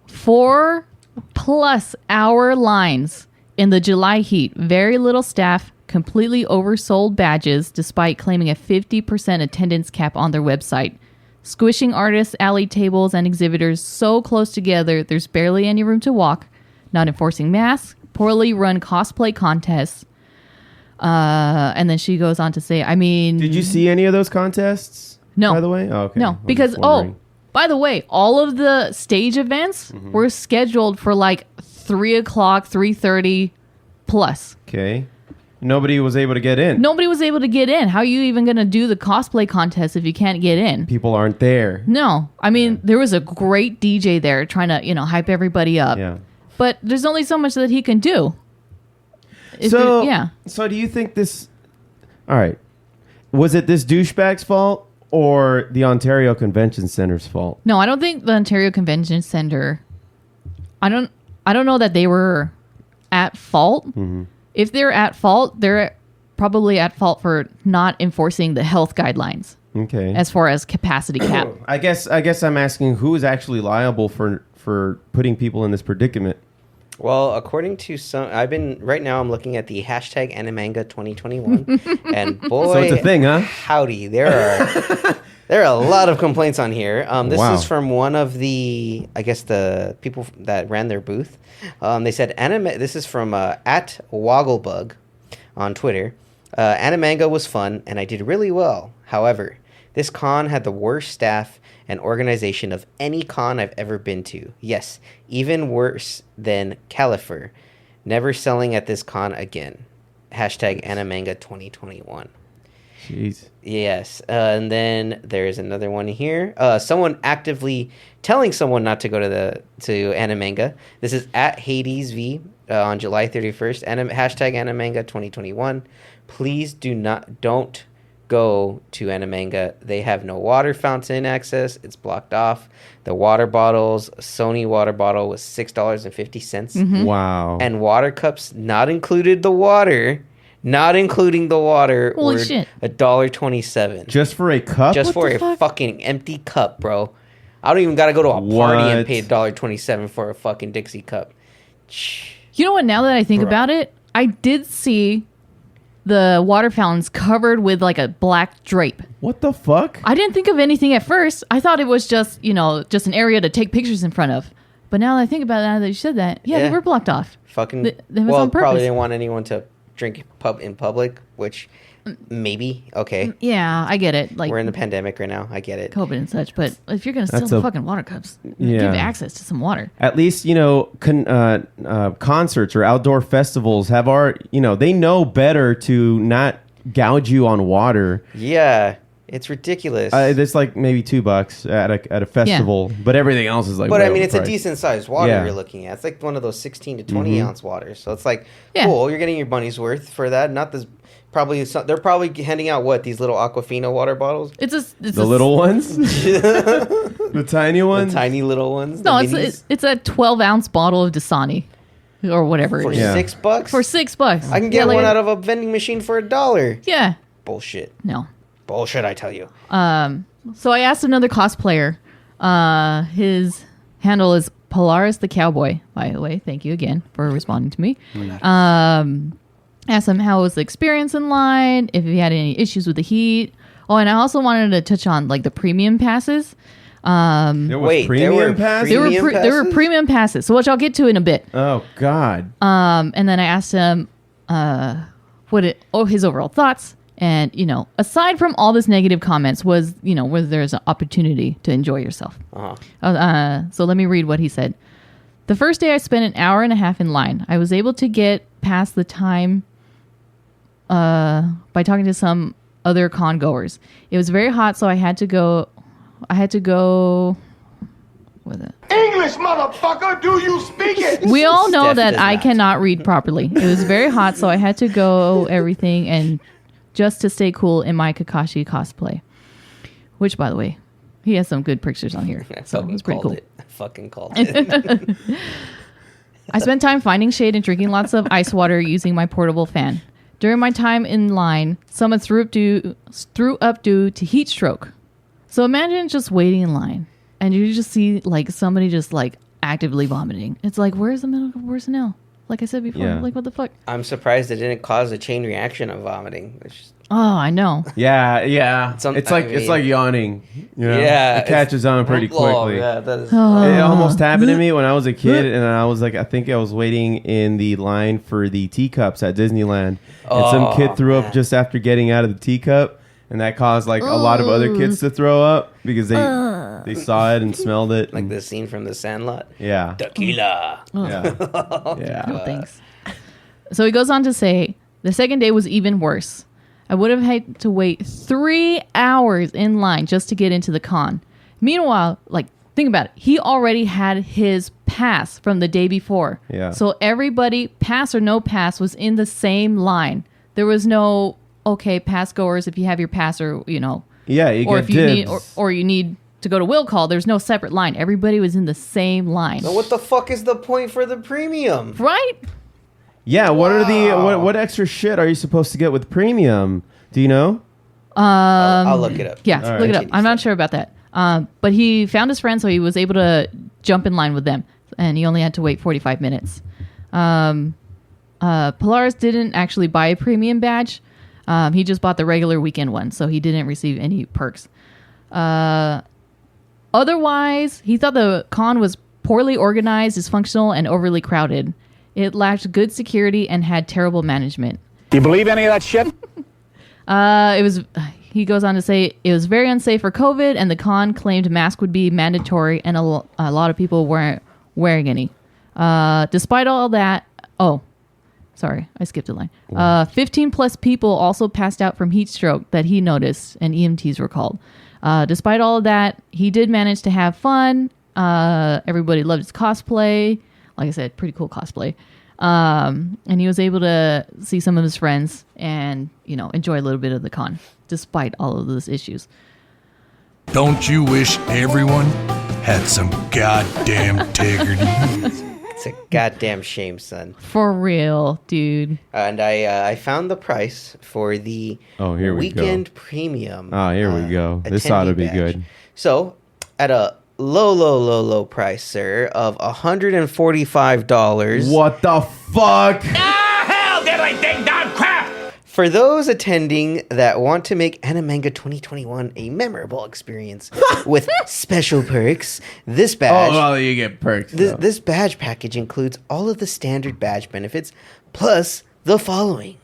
4+ hour lines in the July heat. Very little staff, completely oversold badges despite claiming a 50% attendance cap on their website. Squishing artists, alley tables, and exhibitors so close together there's barely any room to walk. Not enforcing masks. Poorly run cosplay contests. And then she goes on to say, I mean... Did you see any of those contests? No. By the way? Oh, okay. No, I'm because, just wondering. by the way, all of the stage events were scheduled for like 3 o'clock, 3:30 plus. Okay. Nobody was able to get in. Nobody was able to get in. How are you even going to do the cosplay contest if you can't get in? People aren't there. No. I mean, there was a great DJ there trying to, hype everybody up. Yeah. But there's only so much that he can do. So do you think this... All right. Was it this douchebag's fault or the Ontario Convention Center's fault? No, I don't think the Ontario Convention Center I don't know that they were at fault. If they're at fault, they're probably at fault for not enforcing the health guidelines. Okay. As far as capacity cap. I guess I'm asking who is actually liable for putting people in this predicament. Well, according to some, I'm looking at the hashtag Animanga 2021, and boy, So it's a thing, huh? Howdy, there are a lot of complaints on here. This Wow. is from one of the, I guess, the people that ran their booth. They said This is from at Wogglebug on Twitter. Animanga was fun, and I did really well. However, this con had the worst staff and organization of any con I've ever been to. Yes, even worse than Califer. Never selling at this con again. Hashtag Animanga 2021. Jeez. Yes. And then there's another one here. Someone actively telling someone not to go to Animanga. This is at Hades V on July 31st. Hashtag Animanga 2021. Please don't go to Animanga. They have no water fountain access. It's blocked off. The water bottles, Sony water bottle was $6.50. Wow. And water cups, not including the water, Holy were shit. $1.27. Just for a cup? Just for a fucking empty cup, bro. I don't even gotta go to a party and pay $1.27 for a fucking Dixie cup. You know what? Now that I think Bro. about it, I did see the water fountains covered with like a black drape. What the fuck? I didn't think of anything at first. I thought it was just an area to take pictures in front of. But now that I think about it, now that you said that, they Yeah. were blocked off. Fucking. That was Well, on purpose. probably didn't want anyone to drink in public, which maybe okay. Yeah, I get it. Like We're in the pandemic right now. I get it. COVID and such. But if you're gonna steal That's the a- fucking water cups, Yeah. give access to some water. At least, concerts or outdoor festivals they know better to not gouge you on water. Yeah, it's ridiculous. It's like maybe $2 at a festival, but everything else is like. But way I mean, it's a overpriced. decent sized water Yeah. you're looking at. It's like one of those 16 to 20 ounce waters. So it's like, Yeah. cool, you're getting your money's worth for that. Not this. They're probably handing out these little Aquafina water bottles, It's The little ones, the tiny the ones. tiny little ones. No, the minis. it's a 12-ounce bottle of Dasani or whatever For it is. Yeah. $6. For $6. I can get one out of a vending machine for $1. Yeah. Bullshit. No. Bullshit, I tell you. So I asked another cosplayer. His handle is Polaris the Cowboy, by the way. Thank you again for responding to me. Asked him how was the experience in line, if he had any issues with the heat. Oh, and I also wanted to touch on like the premium passes. There was Wait, there were premium passes? There were Premium passes? premium passes, so which I'll get to in a bit. Oh God. And then I asked him his overall thoughts. And, aside from all this negative comments, was whether there's an opportunity to enjoy yourself. So let me read what he said. The first day I spent an hour and a half in line. I was able to get past the time by talking to some other con goers. It was very hot, so I had to go with it. English, motherfucker, do you speak it? We all know Steph that does I not. cannot read properly. It was very hot, so I had to go everything and just to stay cool in my Kakashi cosplay. Which, by the way, he has some good pictures on here. So it was pretty cool. I fucking called it. I spent time finding shade and drinking lots of ice water using my portable fan. During my time in line, someone threw up due to heat stroke. So imagine just waiting in line and you just see like somebody just like actively vomiting. It's like, where's the medical personnel? Like I said before, Yeah. like what the fuck? I'm surprised it didn't cause a chain reaction of vomiting. Oh, I know. Yeah. It's like yawning. Yeah, It catches on pretty quickly. Oh, yeah, that is. It almost happened to me when I was a kid, and I think I was waiting in the line for the teacups at Disneyland, and some kid threw up just after getting out of the teacup, and that caused like a lot of other kids to throw up because they saw it and smelled it. Like and- the scene from The Sandlot. yeah, Tequila. yeah, No yeah. thanks. So he goes on to say, the second day was even worse. I would have had to wait 3 hours in line just to get into the con. Meanwhile, like, think about it. He already had his pass from the day before. Yeah. So everybody, pass or no pass, was in the same line. There was no, okay, pass goers, if you have your pass or, Yeah, you or get if you need, dibs. or you need to go to will call, there's no separate line. Everybody was in the same line. So what the fuck is the point for the premium? Right? Yeah, what are the what extra shit are you supposed to get with premium? Do you know? I'll look it up. Yeah, All look it right. up. I'm not sure about that. But he found his friend, so he was able to jump in line with them, and he only had to wait 45 minutes. Polaris didn't actually buy a premium badge. He just bought the regular weekend one, so he didn't receive any perks. Otherwise, he thought the con was poorly organized, dysfunctional, and overly crowded. It lacked good security and had terrible management. Do you believe any of that shit? He goes on to say it was very unsafe for COVID, and the con claimed masks would be mandatory, and a lot of people weren't wearing any. Despite all that, sorry, I skipped a line. 15 plus people also passed out from heat stroke that he noticed, and EMTs were called. Despite all of that, he did manage to have fun. Everybody loved his cosplay. Like I said, pretty cool cosplay. And he was able to see some of his friends and, enjoy a little bit of the con, despite all of those issues. Don't you wish everyone had some goddamn integrity? It's a goddamn shame, son. For real, dude. And I found the price for the Here we weekend go. premium. Here we go. This ought to be attendee good. badge. So, at a low price, sir, of $145. What the fuck? Hell did I think that crap? For those attending that want to make Animanga 2021 a memorable experience with special perks, this badge you get perks. this badge package includes all of the standard badge benefits plus the following: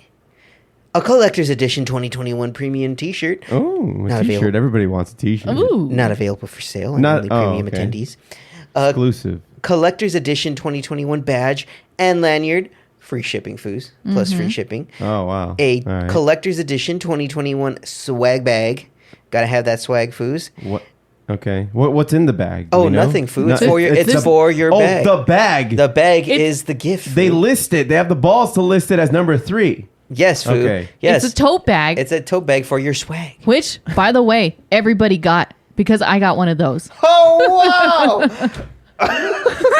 a collector's edition 2021 premium t-shirt, Oh, a Not t-shirt. available. Everybody wants a t-shirt. Ooh. not available for sale on Not- only premium okay. attendees. Exclusive. Collector's edition 2021 badge and lanyard, free shipping, foos, plus free shipping. Oh, wow. A All right. collector's edition 2021 swag bag. Gotta have that swag, foos. What? Okay. What's in the bag? Do Oh, we know? nothing, food. No, It's for your- it's for your bag. Oh, the bag. The bag It's- is the gift. They food. list it. They have the balls to list it as number 3. Yes, food. Okay. Yes. It's a tote bag, It's a tote bag for your swag. which, by the way, everybody got because I got one of those. Oh, wow.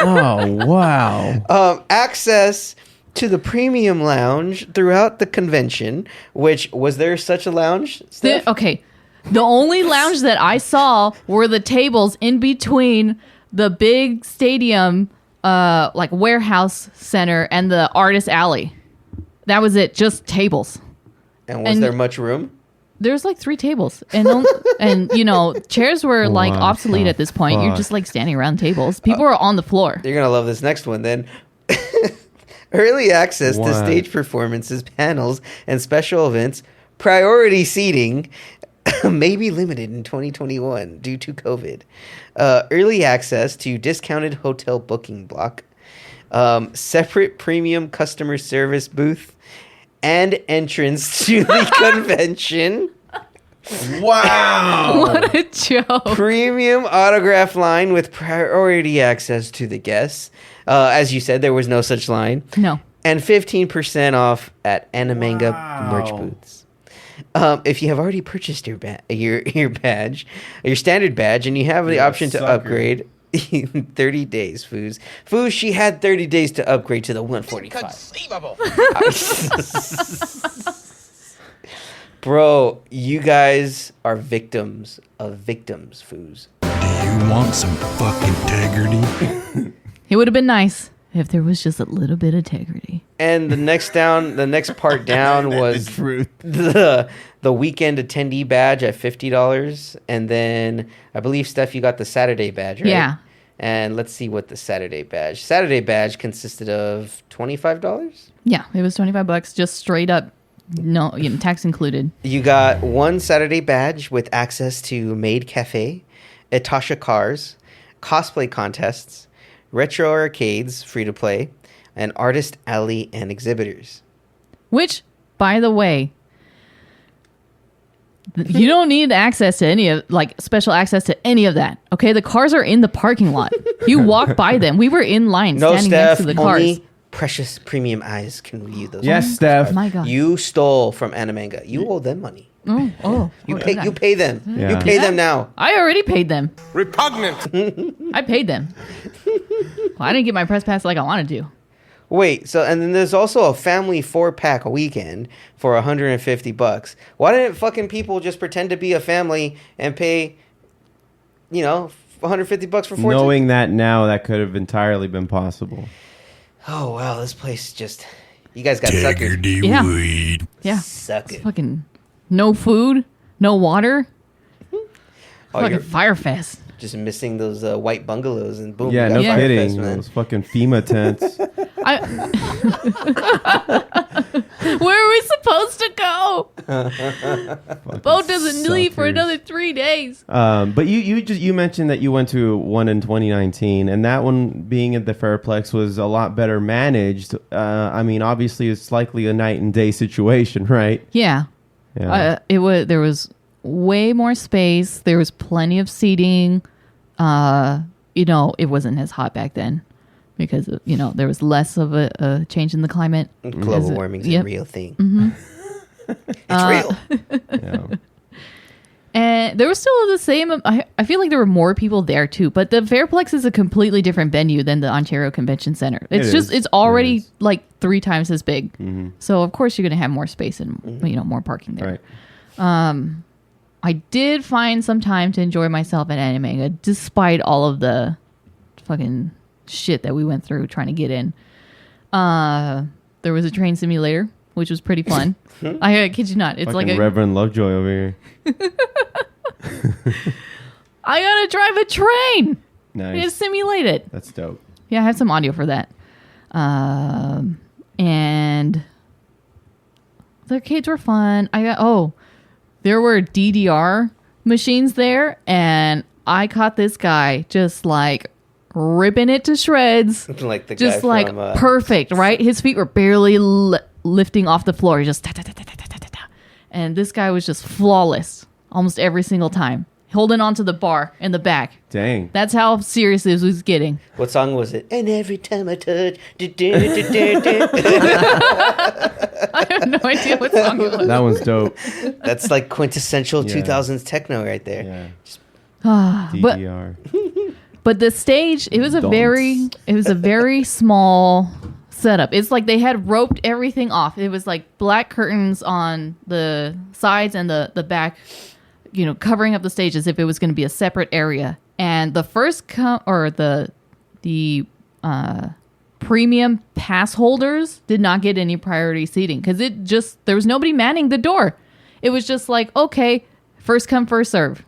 Oh, wow. Access to the premium lounge throughout the convention, which was there such a lounge? Steph? The only lounge that I saw were the tables in between the big stadium, like warehouse center and the artist alley. That was it, just tables. And was and- there much room? There's like 3 tables, and chairs were like What obsolete the at this point. You're fuck? just like standing around tables. People are on the floor. You're going to love this next one then. Early access to What? stage performances, panels, and special events. Priority seating may be limited in 2021 due to COVID. Early access to discounted hotel booking block. Separate premium customer service booth. And entrance to the convention. Wow. What a joke! Premium autograph line with priority access to the guests. As you said, there was no such line. No. And 15% off at Animanga merch booths. If you have already purchased your badge, your standard badge, and you have the You're a option to sucker. upgrade, 30 days, Foos. Foos, she had 30 days to upgrade to the 145. Inconceivable. Bro, you guys are victims of victims, Foos. Do you want some fucking integrity? It would have been nice if there was just a little bit of integrity. And the next part down was The truth. the weekend attendee badge at $50, and then I believe Steph, you got the Saturday badge, right? Yeah. And let's see what the Saturday badge consisted of. $25. Yeah, it was $25, just straight up, no, tax included. You got one Saturday badge with access to Maid Cafe, Etasha Cars, cosplay contests, retro arcades, free to play, and artist alley and exhibitors. Which, by the way, you don't need access to any of, special access to any of that. Okay, the cars are in the parking lot. You walk by them. We were in line No, standing Steph, next to the cars. only precious premium eyes can view those. Yes, Steph. My God. You stole from Animanga. You owe them money. You pay them. Yeah. You pay them now. I already paid them. Repugnant. I paid them. Well, I didn't get my press pass like I wanted to. Wait, so and then there's also a family 4-pack weekend for $150. Why didn't fucking people just pretend to be a family and pay, $150 for 4 Knowing that now, that could have entirely been possible. Oh wow, this place just you guys got suckers. Integrity Yeah. weed. Yeah. Suck it. Fucking no food, no water. Oh, Fucking you're fire fest. just missing those white bungalows and boom. Yeah, you no got Fire kidding. Fest, man. Those fucking FEMA tents. Where are we supposed to go? Boat doesn't leave for suckers. another 3 days. But you mentioned that you went to one in 2019, and that one being at the Fairplex was a lot better managed. I mean, obviously, it's likely a night and day situation, right? Yeah. Yeah. There was way more space. There was plenty of seating. It wasn't as hot back then because there was less of a change in the climate. Global warming's Yep. a real thing. It's real. Yeah. And there was still the same. I feel like there were more people there too. But the Fairplex is a completely different venue than the Ontario Convention Center. It's already like 3 times as big. So of course you're going to have more space and more parking there. Right. I did find some time to enjoy myself at Animanga, despite all of the fucking shit that we went through trying to get in. There was a train simulator, which was pretty fun. I kid you not. It's Fucking like Reverend Lovejoy over here. I gotta drive a train. Nice. It's simulated. That's dope. Yeah, I have some audio for that. And the arcades were fun. There were DDR machines there, and I caught this guy just like ripping it to shreds. Like the Just guy like from, perfect, right? His feet were barely lifting off the floor. Just ta, ta, ta, ta, ta, ta, ta, ta. And this guy was just flawless almost every single time, holding onto the bar in the back. Dang. That's how serious this was getting. What song was it? And every time I touch, I have no idea what song it was. That one's dope. that's like quintessential Yeah. 2000s techno right there. Yeah. But DDR. But the stage, it was a Dance. very small setup. It's like they had roped everything off. It was like black curtains on the sides and the back, covering up the stage as if it was going to be a separate area. And the first the premium pass holders did not get any priority seating because there was nobody manning the door. It was just like, okay, first come, first serve.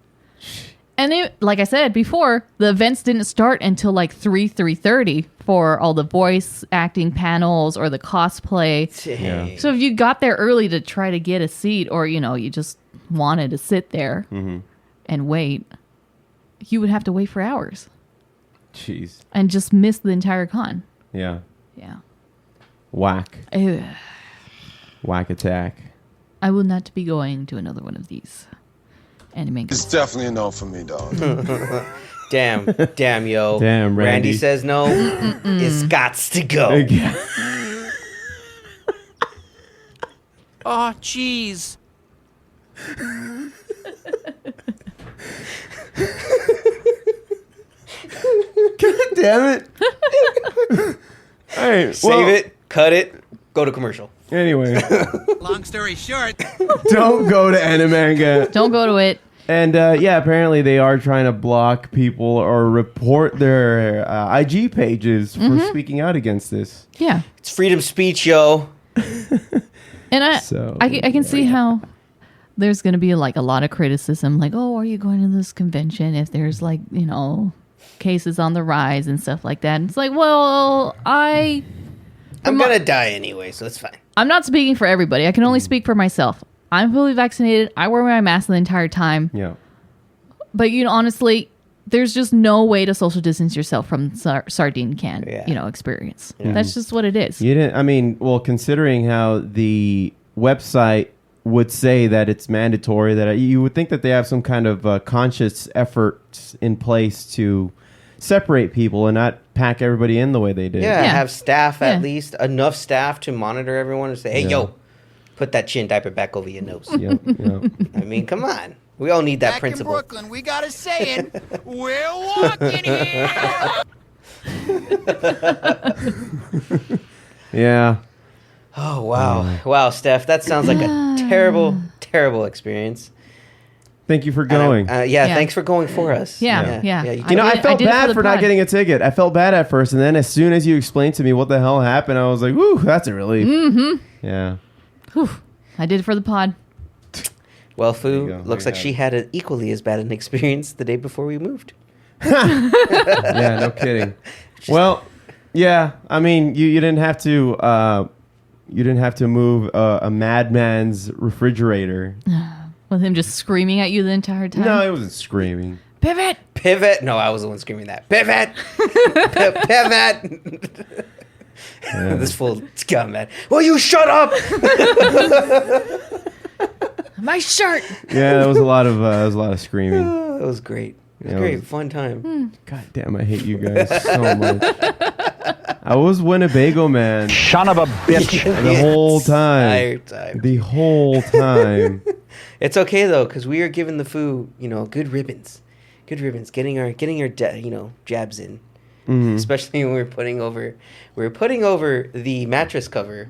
And like I said before, the events didn't start until like 3:30 for all the voice acting panels or the cosplay. Dang. So if you got there early to try to get a seat, or you just wanted to sit there and wait, you would have to wait for hours Jeez. and just miss the entire con. Yeah. Yeah. Whack. Ugh. Whack attack. I will not be going to another one of these anime. It's definitely a no for me, dog. Damn, yo. Damn, Randy. says no. It's gots to go. Oh, jeez. Damn it. All right. Save it, cut it, go to commercial. Anyway, Long story short. don't go to Animanga. Don't go to it. And apparently they are trying to block people or report their IG pages for speaking out against this. Yeah. It's freedom speech, yo. And I So, can see how there's going to be like a lot of criticism, like, oh, are you going to this convention if there's like, cases on the rise and stuff like that. And it's like, well, I'm gonna die anyway, so it's fine. I'm not speaking for everybody. I can only speak for myself. I'm fully vaccinated. I wear my mask the entire time. Yeah. But, honestly, there's just no way to social distance yourself from sardine can, Yeah. experience. That's just what it is. You didn't, I mean, well, considering how the website would say that it's mandatory, that you would think that they have some kind of conscious effort in place to separate people and not pack everybody in the way they did. Yeah, Yeah. have staff Yeah. at least, enough staff to monitor everyone and say, hey, Yeah. yo, put that chin diaper back over your nose. Yep, yep. I mean, come on. We all need that Back principle. in Brooklyn, we got a saying. We're walking here. Yeah. Oh, wow. Wow, Steph, that sounds like a terrible, terrible experience. Thank you for And I- going. Yeah. thanks for going for us. Yeah. you You know, I did- felt did it bad the for not pod. getting a ticket. I felt bad at first, and then as soon as you explained to me what the hell happened, I was like, "Woo, that's a relief." Mm-hmm. Yeah. Whew. I did it for the pod. Well, There you Fu, go. looks There like you she had an equally as bad an experience the day before we moved. Yeah, no kidding. Well, yeah. I mean, you didn't have to. You didn't have to move a madman's refrigerator. With him just screaming at you the entire time. No, it wasn't screaming. Pivot! Pivot. No, I was the one screaming that. Pivot. Pivot. This fool got mad. Will you shut up? My shirt! Yeah, there was a lot of screaming. It was great. It was Yeah, great. it was- Fun time. God damn, I hate you guys so much. I was Winnebago man Son of a bitch. the whole time. Entire time. The whole time. It's okay though, because we are giving the Fu, good ribbons, getting our jabs in. Mm-hmm. Especially when we were putting over the mattress cover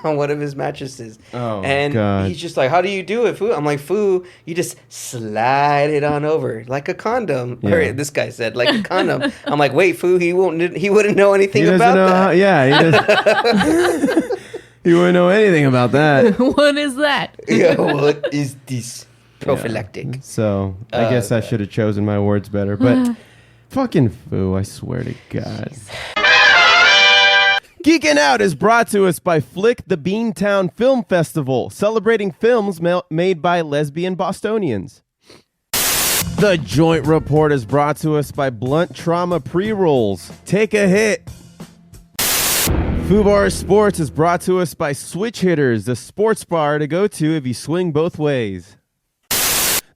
on one of his mattresses. Oh, and God. he's just like, "How do you do it, Fu?" I'm like, "Fu, you just slide it on over like a condom." Yeah. Or this guy said, "Like a condom." I'm like, "Wait, Fu, he wouldn't know anything He doesn't about know. that." He wouldn't know anything about that. What is that? Yeah, what is this? Prophylactic. So I guess I should have chosen my words better. But fucking Foo, I swear to God. Geeking Out is brought to us by Flick the Beantown Film Festival, celebrating films made by lesbian Bostonians. The Joint Report is brought to us by Blunt Trauma Pre-Rolls. Take a hit. Fubar Sports is brought to us by Switch Hitters, the sports bar to go to if you swing both ways.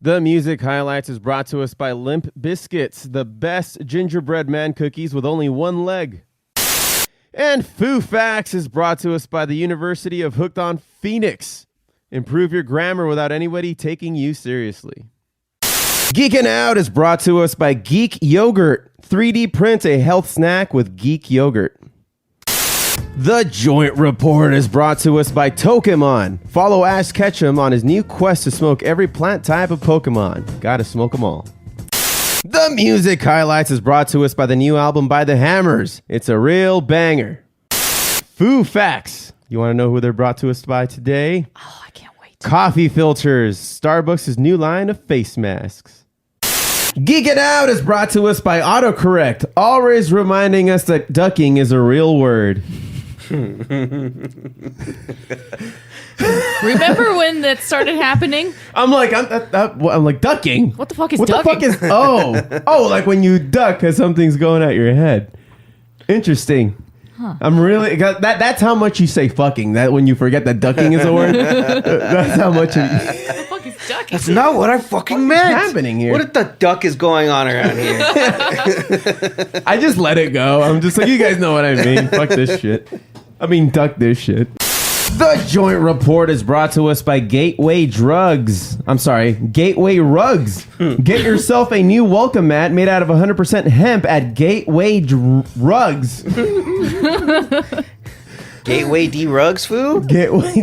The Music Highlights is brought to us by Limp Biscuits, the best gingerbread man cookies with only one leg. And Foo Facts is brought to us by the University of Hooked on Phoenix. Improve your grammar without anybody taking you seriously. Geeking Out is brought to us by Geek Yogurt. 3D print a health snack with Geek Yogurt. The Joint Report is brought to us by Tokemon. Follow Ash Ketchum on his new quest to smoke every plant type of Pokemon. Gotta smoke them all. The Music Highlights is brought to us by the new album by The Hammers. It's a real banger. Foo Facts. You want to know who they're brought to us by today? Oh, I can't wait. Coffee filters. Starbucks' new line of face masks. Geek It Out is brought to us by AutoCorrect, always reminding us that ducking is a real word. Remember when that started happening? I'm like ducking. What the fuck is What ducking? the fuck is like when you duck because something's going at your head. Interesting. I'm really that's how much you say fucking. That when you forget that ducking is a word. That's how much. What the fuck is ducking? That's not what I fucking meant. happening here? What the duck is going on around here? I just let it go. I'm just like, you guys know what I mean. Fuck this shit. I mean, duck this shit. The Joint Report is brought to us by Gateway Rugs. Get yourself a new welcome mat made out of 100% hemp at Gateway Rugs. Gateway D Rugs, Fu? Gateway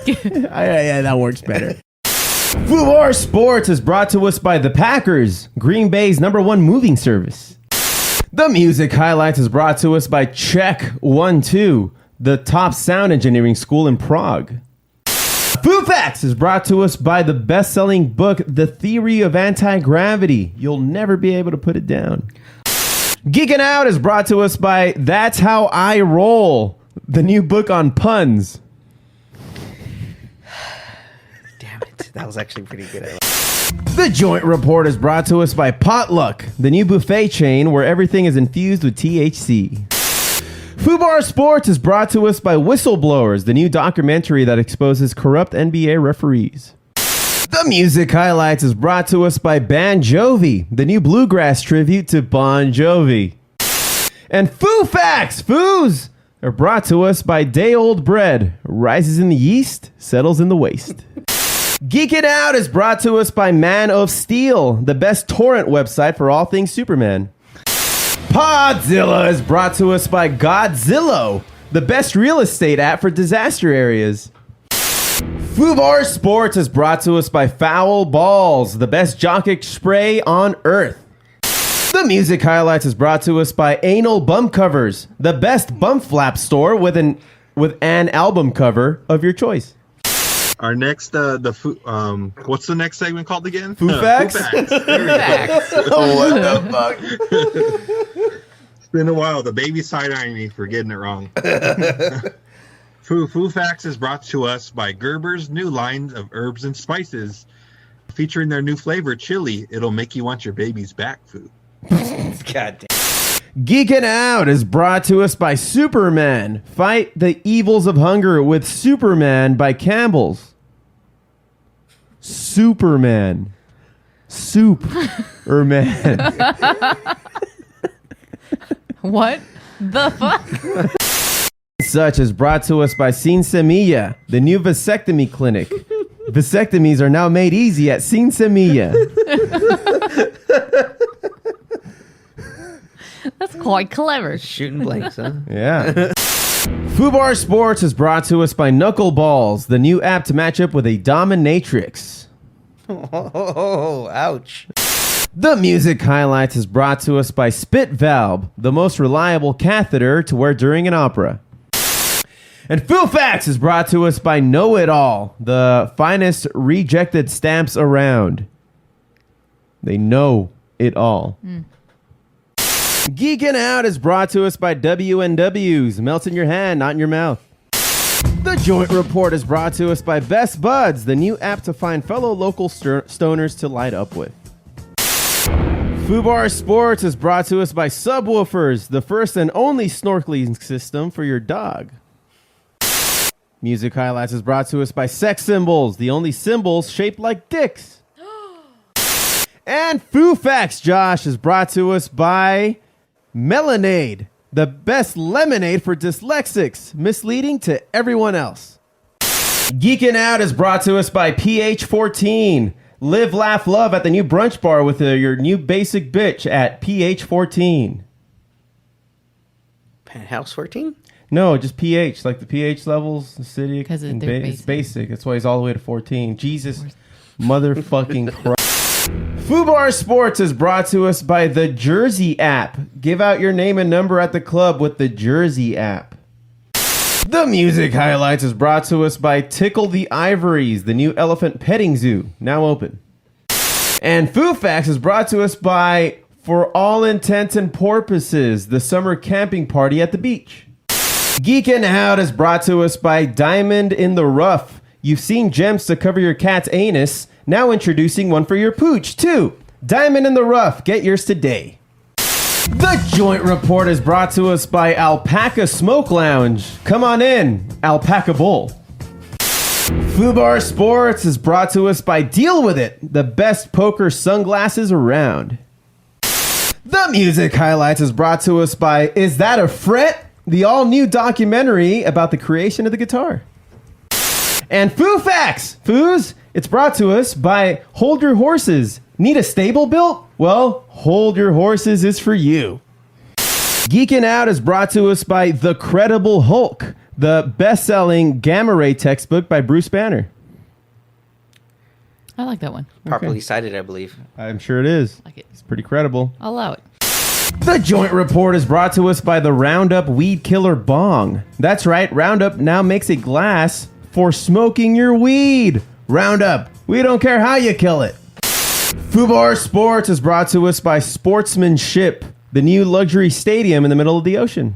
yeah, that works better. Fubar Sports is brought to us by the Packers, Green Bay's #1 moving service. The Music Highlights is brought to us by Check 1-2, the top sound engineering school in Prague. Foo Facts is brought to us by the best-selling book, The Theory of Anti-Gravity. You'll never be able to put it down. Geeking Out is brought to us by That's How I Roll, the new book on puns. Damn it. That was actually pretty good. The Joint Report is brought to us by Potluck, the new buffet chain where everything is infused with THC. Fubar Sports is brought to us by Whistleblowers, the new documentary that exposes corrupt NBA referees. The Music Highlights is brought to us by Bon Jovi, the new bluegrass tribute to Bon Jovi. And Foo Facts, Foos! are brought to us by Day Old Bread. Rises in the yeast, settles in the waste. Geek It Out is brought to us by Man of Steel, the best torrent website for all things Superman. Podzilla is brought to us by Godzillo, the best real estate app for disaster areas. Fubar Sports is brought to us by Foul Balls, the best jock spray on earth. The music highlights is brought to us by Anal Bum Covers, the best bum flap store with an album cover of your choice. Our next, what's the next segment called again? Foo Facts? Foo Facts. There we go. What the fuck? It's been a while. The baby side-eyeing me for getting it wrong. Foo Facts is brought to us by Gerber's new line of herbs and spices, featuring their new flavor, chili. It'll make you want your baby's back food. God damn. Geeking Out is brought to us by Superman. Fight the evils of hunger with Superman by Campbell's. Superman. Soup-er-man. What the fuck? Such is brought to us by Sin Semilla, the new vasectomy clinic. Vasectomies are now made easy at Sin Semilla. That's quite clever. Shooting blanks, huh? Yeah. Fubar Sports is brought to us by Knuckleballs, the new app to match up with a dominatrix. Oh, ouch. The music highlights is brought to us by Spit Valve, the most reliable catheter to wear during an opera. And Foo Facts is brought to us by Know It All, the finest rejected stamps around. They know it all. Geeking Out is brought to us by WNWs, melts in your hand, not in your mouth. The Joint Report is brought to us by Best Buds, the new app to find fellow local stoners to light up with. Fubar Sports is brought to us by Subwoofers, the first and only snorkeling system for your dog. Music Highlights is brought to us by Sex Symbols, the only symbols shaped like dicks. And Foo Facts, Josh, is brought to us by Melanade, the best lemonade for dyslexics, misleading to everyone else. Geeking Out is brought to us by PH14. Live, laugh, love at the new brunch bar with your new basic bitch at PH14. Penthouse 14? No, just pH, like the pH levels, acidic, 'Cause and they're it's basic. basic. That's why he's all the way to 14. Jesus motherfucking Christ. Fubar Sports is brought to us by the Jersey app. Give out your name and number at the club with the Jersey app. The Music Highlights is brought to us by Tickle the Ivories, the new elephant petting zoo, now open. And Foo Facts is brought to us by, for all intents and purposes, the summer camping party at the beach. Geekin' Out is brought to us by Diamond in the Rough. You've seen gems to cover your cat's anus. Now introducing one for your pooch, too. Diamond in the Rough. Get yours today. The Joint Report is brought to us by Alpaca Smoke Lounge. Come on in, Alpaca Bowl. Fubar Sports is brought to us by Deal With It, the best poker sunglasses around. The Music Highlights is brought to us by Is That a Fret? The all-new documentary about the creation of the guitar. And Foo Facts, Foos, it's brought to us by Hold Your Horses. Need a stable built? Well, Hold Your Horses is for you. Geekin' Out is brought to us by The Credible Hulk, the best-selling Gamma Ray textbook by Bruce Banner. I like that one. Properly cited, I believe. I'm sure it is. Like it. It's pretty credible. I'll allow it. The Joint Report is brought to us by the Roundup Weed Killer Bong. That's right, Roundup now makes a glass for smoking your weed. Roundup, we don't care how you kill it. Fubar Sports is brought to us by Sportsmanship, the new luxury stadium in the middle of the ocean.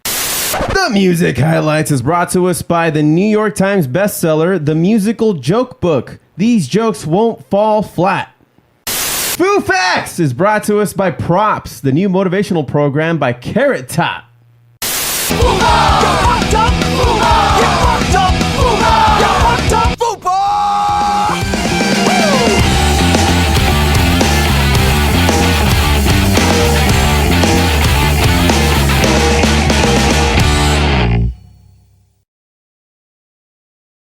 The Music Highlights is brought to us by the New York Times bestseller, The Musical Joke Book. These jokes won't fall flat. Foo Facts is brought to us by Props, the new motivational program by Carrot Top.